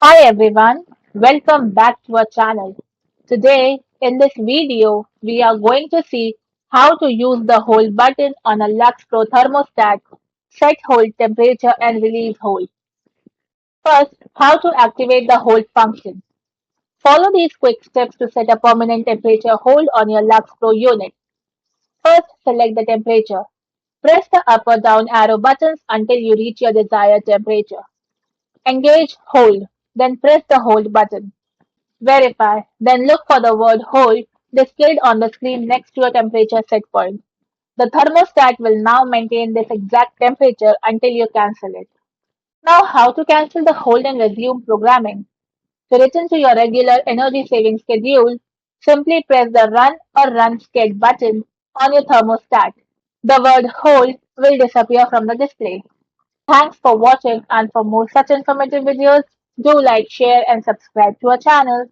Hi everyone, welcome back to our channel. Today in this video we are going to see how to use the hold button on a LUXPro thermostat, set hold temperature and release hold. First, how to activate the hold function. Follow these quick steps to set a permanent temperature hold on your LUXPro unit. First, select the temperature. Press the up or down arrow buttons until you reach your desired temperature. Engage hold, then press the hold button. Verify, then look for the word "Hold" displayed on the screen next to your temperature set point. The thermostat will now maintain this exact temperature until you cancel it. Now, how to cancel the hold and resume programming? To return to your regular energy saving schedule, simply press the Run or Run Sched button on your thermostat. The word "Hold" will disappear from the display. Thanks for watching, and for more such informative videos, do like, share and subscribe to our channel.